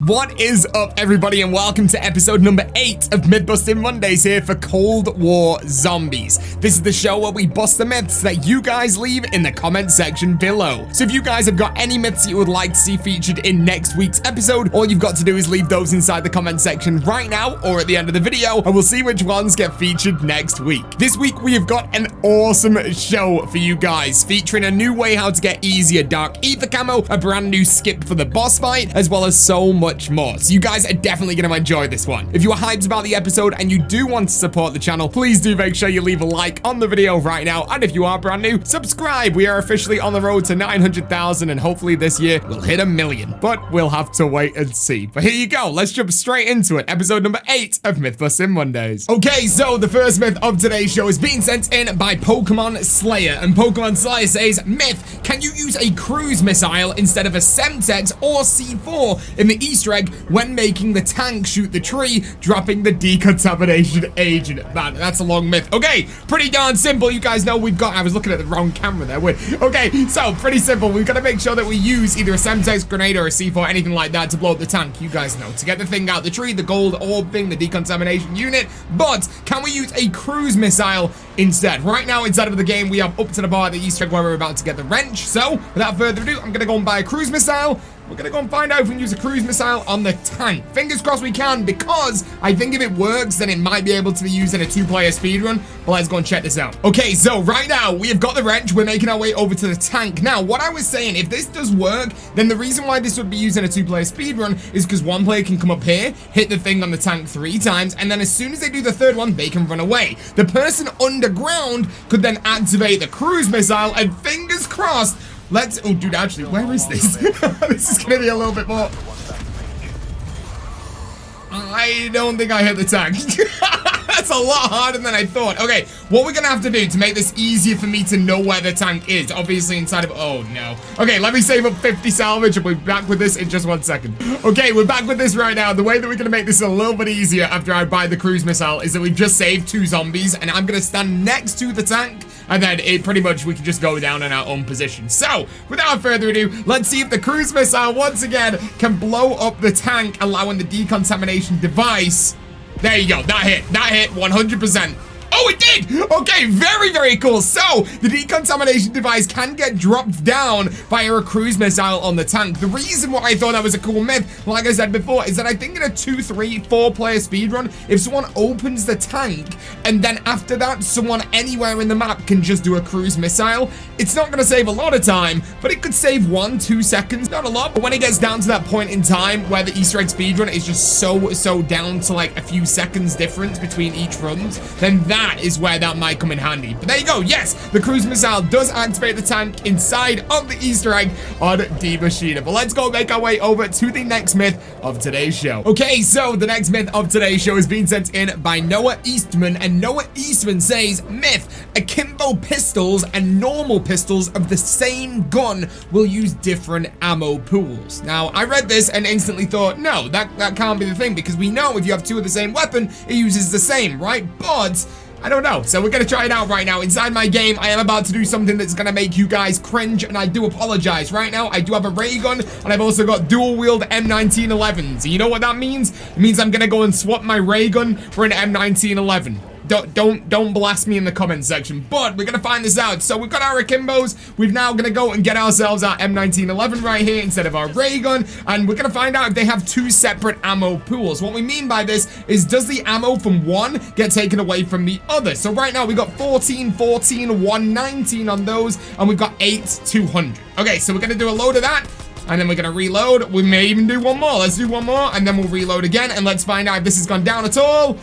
What is up, everybody, and welcome to episode number 8 of Myth-Busting Mondays here for Cold War Zombies. This is the show where we bust the myths that you guys leave in the comment section below. So if you guys have got any myths that you would like to see featured in next week's episode, all you've got to do is leave those inside the comment section right now or at the end of the video, and we'll see which ones get featured next week. This week, we have got an awesome show for you guys, featuring a new way how to get easier Dark Aether Camo, a brand new skip for the boss fight, as well as so much more. So you guys are definitely going to enjoy this one. If you are hyped about the episode and you do want to support the channel, please do make sure you leave a like on the video right now. And if you are brand new, subscribe. We are officially on the road to 900,000 and hopefully this year we'll hit 1 million. But we'll have to wait and see. But here you go. Let's jump straight into it. Episode number 8 of Myth-Busting Mondays. Okay, so the first myth of today's show is being sent in by Pokemon Slayer. And Pokemon Slayer says, myth, can you use a cruise missile instead of a Semtex or C4 in the Easter egg when making the tank shoot the tree, dropping the decontamination agent? Man, that's a long myth. Okay, pretty darn simple. You guys know I was looking at the wrong camera there. Okay, so pretty simple. We've got to make sure that we use either a Semtex grenade or a C4, anything like that, to blow up the tank. You guys know, to get the thing out the tree, the gold orb thing, the decontamination unit. But can we use a cruise missile instead? Right now, inside of the game, we have up to the bar at the Easter egg where we're about to get the wrench. So without further ado, I'm gonna go and buy a cruise missile. We're gonna go and find out if we can use a cruise missile on the tank. Fingers crossed we can, because I think if it works, then it might be able to be used in a 2-player speedrun. But let's go and check this out. Okay, so right now, we have got the wrench. We're making our way over to the tank. Now, what I was saying, if this does work, then the reason why this would be used in a 2-player speedrun is because one player can come up here, hit the thing on the tank 3 times, and then as soon as they do the third one, they can run away. The person underground could then activate the cruise missile, and fingers crossed, oh, dude, actually, where is this? This is gonna be a little bit more. I don't think I hit the tank. That's a lot harder than I thought. Okay, what we're gonna have to do to make this easier for me to know where the tank is, obviously inside of, oh no. Okay, let me save up 50 salvage and we'll be back with this in just 1 second. Okay, we're back with this right now. The way that we're gonna make this a little bit easier after I buy the cruise missile is that we've just saved 2 zombies and I'm gonna stand next to the tank, and then we can just go down in our own position. So, without further ado, let's see if the cruise missile once again can blow up the tank, allowing the decontamination device. There you go, that hit 100%. Oh, it did! Okay, very, very cool. So, the decontamination device can get dropped down via a cruise missile on the tank. The reason why I thought that was a cool myth, like I said before, is that I think in a 2, 3, 4-player speedrun, if someone opens the tank, and then after that, someone anywhere in the map can just do a cruise missile, it's not going to save a lot of time, but it could save 1, 2 seconds. Not a lot, but when it gets down to that point in time where the Easter egg speedrun is just so down to like a few seconds difference between each runs, then that is where that might come in handy. But there you go. Yes, the cruise missile does activate the tank inside of the Easter egg on D Machina. But let's go make our way over to the next myth of today's show. Okay, so the next myth of today's show is being sent in by Noah Eastman, and Noah Eastman says, myth, akimbo pistols and normal pistols of the same gun will use different ammo pools. Now, I read this and instantly thought, no, that can't be the thing, because we know if you have 2 of the same weapon, it uses the same, right? But I don't know, so we're gonna try it out right now. Inside my game, I am about to do something that's gonna make you guys cringe, and I do apologize. Right now, I do have a ray gun, and I've also got dual-wield M1911s. You know what that means? It means I'm gonna go and swap my ray gun for an M1911. Don't blast me in the comment section, but we're gonna find this out. So we've got our akimbos. We've now gonna go and get ourselves our M1911 right here instead of our ray gun, and we're gonna find out if they have 2 separate ammo pools. What we mean by this is, does the ammo from one get taken away from the other? So right now we got 14, 119 on those, and we've got 8, 200. Okay, so we're gonna do a load of that, and then we're gonna reload. We may even do one more. Let's do one more, and then we'll reload again, and let's find out if this has gone down at all.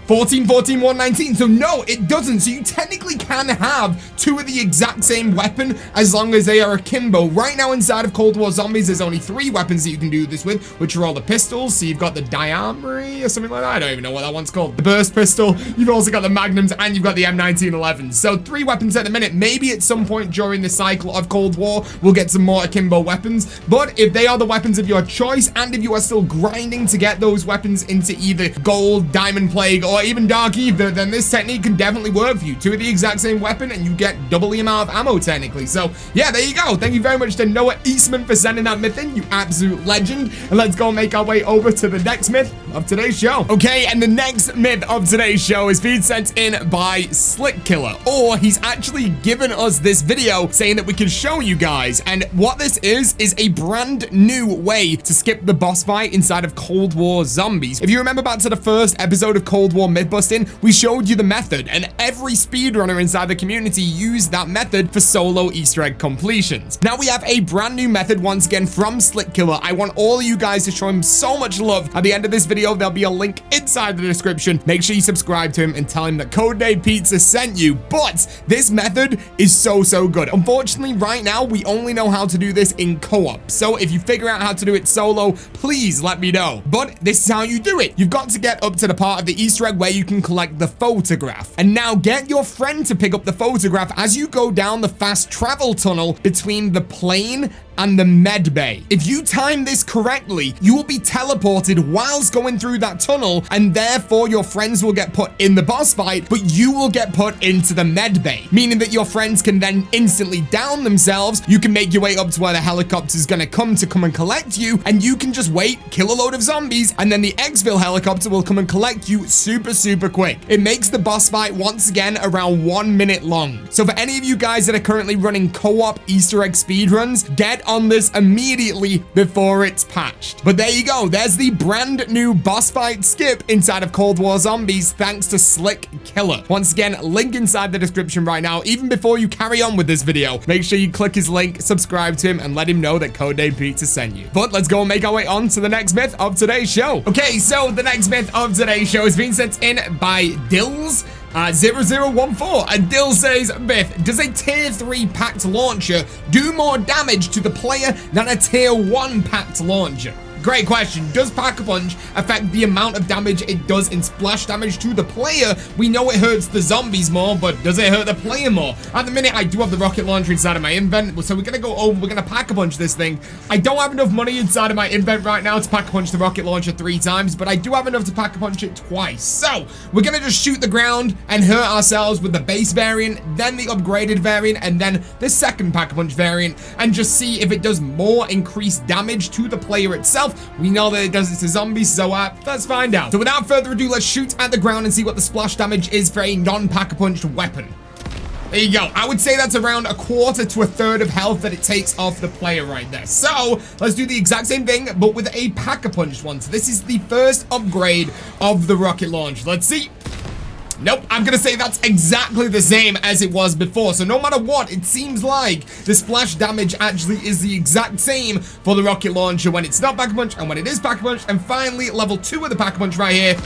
14, 119. So no, it doesn't. So you technically can have 2 of the exact same weapon as long as they are akimbo. Right now inside of Cold War Zombies, there's only 3 weapons that you can do this with, which are all the pistols. So you've got the Diarmory or something like that. I don't even know what that one's called. The burst pistol. You've also got the magnums, and you've got the M1911s. So 3 weapons at the minute. Maybe at some point during the cycle of Cold War, we'll get some more akimbo weapons. But if they are the weapons of your choice, and if you are still grinding to get those weapons into either gold, diamond plague, or or even Dark Ether, then this technique can definitely work for you. Two of the exact same weapon, and you get double the amount of ammo, technically. So, yeah, there you go. Thank you very much to Noah Eastman for sending that myth in, you absolute legend. And let's go make our way over to the next myth of today's show. Okay, and the next myth of today's show is being sent in by Slick Killer, or he's actually given us this video saying that we can show you guys. And what this is a brand new way to skip the boss fight inside of Cold War Zombies. If you remember back to the first episode of Cold War Mythbusting, we showed you the method, and every speedrunner inside the community used that method for solo Easter egg completions. Now we have a brand new method once again from Slick Killer. I want all of you guys to show him so much love. At the end of this video, there'll be a link inside the description. Make sure you subscribe to him and tell him that CodeNamePizza sent you. But this method is so good. Unfortunately, right now, we only know how to do this in co-op. So if you figure out how to do it solo, please let me know. But this is how you do it. You've got to get up to the part of the Easter egg where you can collect the photograph. And now get your friend to pick up the photograph as you go down the fast travel tunnel between the plane and the med bay. If you time this correctly, you will be teleported whilst going through that tunnel, and therefore your friends will get put in the boss fight, but you will get put into the med bay, meaning that your friends can then instantly down themselves. You can make your way up to where the helicopter is gonna come and collect you, and you can just wait, kill a load of zombies, and then the exfil helicopter will come and collect you super quick. It makes the boss fight once again around 1 minute long. So for any of you guys that are currently running co-op Easter egg speedruns, get on this immediately before it's patched. But there you go. There's the brand new boss fight skip inside of Cold War Zombies thanks to Slick Killer. Once again, link inside the description right now. Even before you carry on with this video, make sure you click his link, subscribe to him, and let him know that CodeNamePizza sent you. But let's go and make our way on to the next myth of today's show. Okay, so the next myth of today's show is being sent in by Dills 0014, and Dill says, myth, does a tier 3 packed launcher do more damage to the player than a tier 1 packed launcher? Great question. Does Pack-a-Punch affect the amount of damage it does in splash damage to the player? We know it hurts the zombies more, but does it hurt the player more? At the minute, I do have the rocket launcher inside of my invent, so we're gonna go over, we're gonna Pack-a-Punch this thing. I don't have enough money inside of my invent right now to Pack-a-Punch the rocket launcher 3 times, but I do have enough to Pack-a-Punch it twice. So, we're gonna just shoot the ground and hurt ourselves with the base variant, then the upgraded variant, and then the second Pack-a-Punch variant, and just see if it does more increased damage to the player itself. We know that it does it to zombies, so let's find out. So without further ado, let's shoot at the ground and see what the splash damage is for a non-Pack-a-Punch weapon. There you go. I would say that's around 1/4 to 1/3 of health that it takes off the player right there. So let's do the exact same thing, but with a Pack-a-Punch one. So this is the first upgrade of the rocket launch. Let's see. Nope, I'm gonna say that's exactly the same as it was before. So no matter what, it seems like the splash damage actually is the exact same for the rocket launcher when it's not Pack-a-Punch and when it is Pack-a-Punch. And finally, level 2 of the Pack-a-Punch right here,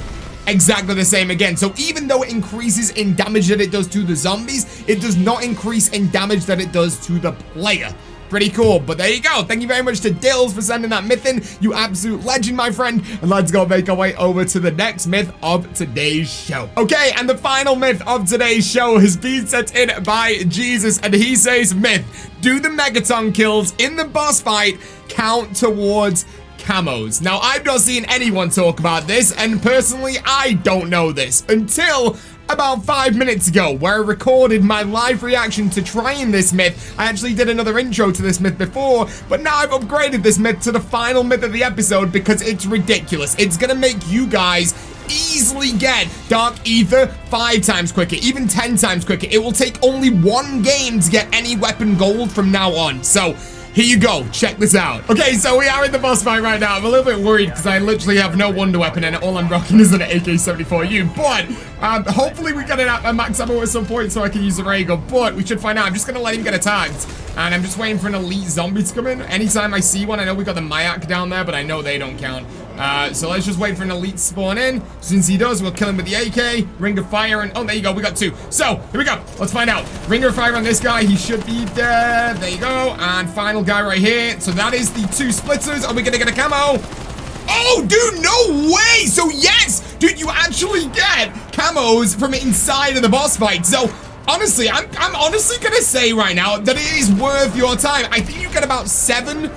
exactly the same again. So even though it increases in damage that it does to the zombies, it does not increase in damage that it does to the player. Pretty cool, but there you go. Thank you very much to Dills for sending that myth in. You absolute legend, my friend. And let's go make our way over to the next myth of today's show. Okay, and the final myth of today's show has been sent in by Jesus, and he says, myth, do the Megaton kills in the boss fight count towards camos? Now, I've not seen anyone talk about this, and personally, I don't know this until about 5 minutes ago, where I recorded my live reaction to trying this myth. I actually did another intro to this myth before, but now I've upgraded this myth to the final myth of the episode because it's ridiculous. It's gonna make you guys easily get Dark Ether 5 times quicker, even 10 times quicker. It will take only 1 game to get any weapon gold from now on. So here you go. Check this out. Okay, so we are in the boss fight right now. I'm a little bit worried because I literally have no wonder weapon and all I'm rocking is an AK-74U. But hopefully we get a max ammo at some point so I can use the ray gun. But we should find out. I'm just going to let him get attacked. And I'm just waiting for an elite zombie to come in. Anytime I see one, I know we got the Mayak down there, but I know they don't count. So let's just wait for an elite to spawn in. Since he does, we'll kill him with the AK, Ring of Fire, and oh, there you go, we got 2. So, here we go. Let's find out. Ring of Fire on this guy. He should be dead. There you go. And final guy right here. So that is the 2 splitters. Are we gonna get a camo? Oh, dude, no way! So yes! Dude, you actually get camos from inside of the boss fight. So honestly, I'm honestly gonna say right now that it is worth your time. I think you get about 7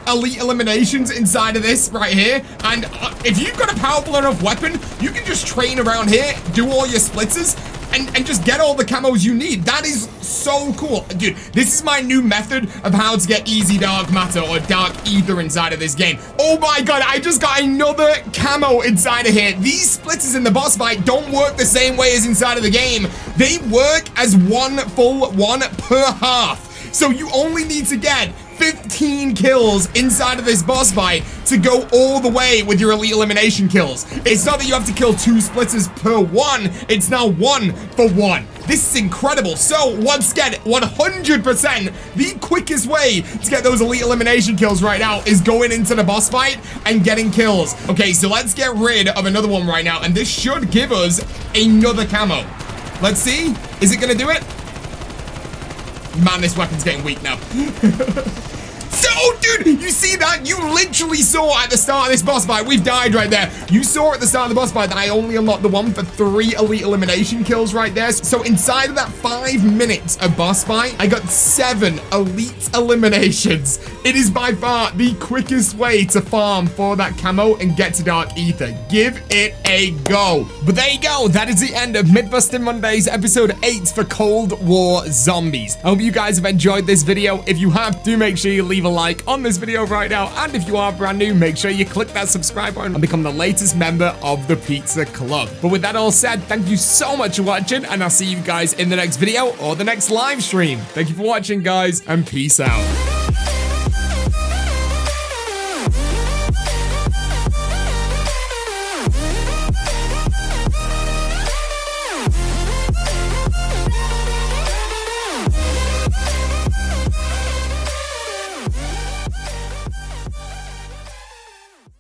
elite eliminations inside of this right here. And if you've got a powerful enough weapon, you can just train around here, do all your splitters, and just get all the camos you need. That is so cool. Dude, this is my new method of how to get easy dark matter or dark ether inside of this game. Oh my god, I just got another camo inside of here. These splitters in the boss fight don't work the same way as inside of the game. They work as one full one per half. So you only need to get 15 kills inside of this boss fight to go all the way with your elite elimination kills. It's not that you have to kill 2 splitters per one, it's now 1 for 1. This is incredible. So once again, 100% the quickest way to get those elite elimination kills right now is going into the boss fight and getting kills. Okay, so let's get rid of another one right now, and this should give us another camo. Let's see. Is it gonna do it? Man, this weapon's getting weak now. So, dude, you see that? You literally saw at the start of this boss fight, we've died right there. You saw at the start of the boss fight that I only unlocked the one for 3 elite elimination kills right there. So inside of that 5 minutes of boss fight, I got 7 elite eliminations. It is by far the quickest way to farm for that camo and get to Dark Ether. Give it a go. But there you go. That is the end of Mythbusting Mondays, episode 8 for Cold War Zombies. I hope you guys have enjoyed this video. If you have, do make sure you leave a like on this video right now, and if you are brand new, make sure you click that subscribe button and become the latest member of the Pizza Club. But with that all said, thank you so much for watching, and I'll see you guys in the next video or the next live stream. Thank you for watching, guys, and peace out.